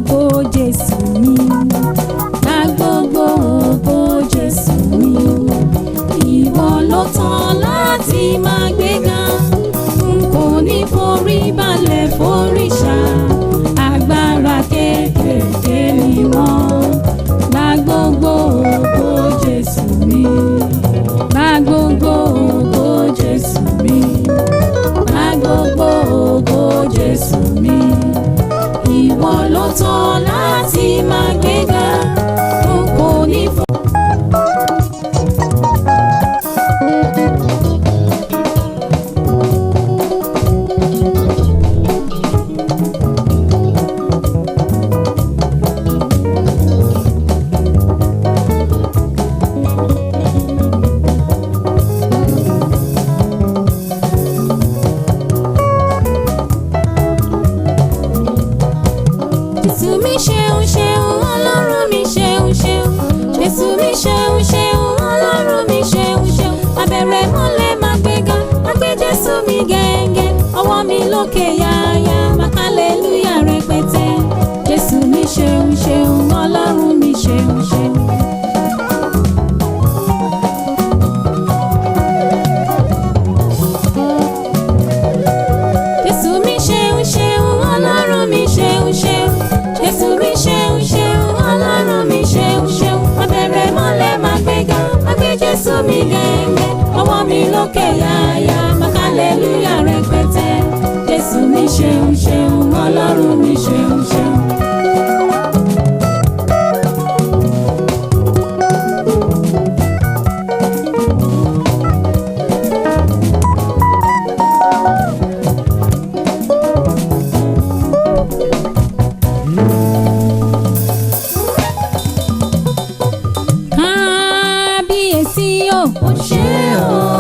ògo Jésù mi, gba gbogbo ògo Jésù mi. Ìwọ ló tán láti máa gbéga, n kò ní forí balẹ̀ fóríṣà, agbára kéékèèké ni wọ́n. Gba gbogbo ògo Jésù mi, gba gbogbo ògo Jésù mi, gba gbogbo ògo Jésù mi. Ìwọ ló tán láti máa gbéga, n kò ní forí. Jésù mi ṣeun ṣeun, Ọlọ́run mi ṣeun ṣeun. Jésù mi ṣeun ṣeun, Ọlọ́run mi ṣeun ṣeun. Abẹ̀rẹ̀ mọ́lẹ̀ máa gbéga, máa gbé Jésù mi gẹ́gẹ́. Ọwọ́ mi lókè yáyá, máa hallelujah rẹpẹtẹ. Jésù mi ṣeun ṣeun, Ọlọ́run mi ṣeun ṣeun. Jésù mi ṣeun ṣeun, Ọlọ́run mi ṣeun ṣeun. Jésù mi ṣeun ṣeun, Ọlọ́run mi ṣeun ṣeun. Abẹ̀rẹ̀ mọ́lẹ̀ máa gbéga, máa gbé Jésù mi gẹ́gẹ́. Ọwọ́ mi lókè yáyá, máa hallelujah rẹpẹtẹ. Jésù mi ṣeun ṣeun, Ọlọ́run mi ṣeun ṣeun. Kábíyèsí o, ó ṣé o.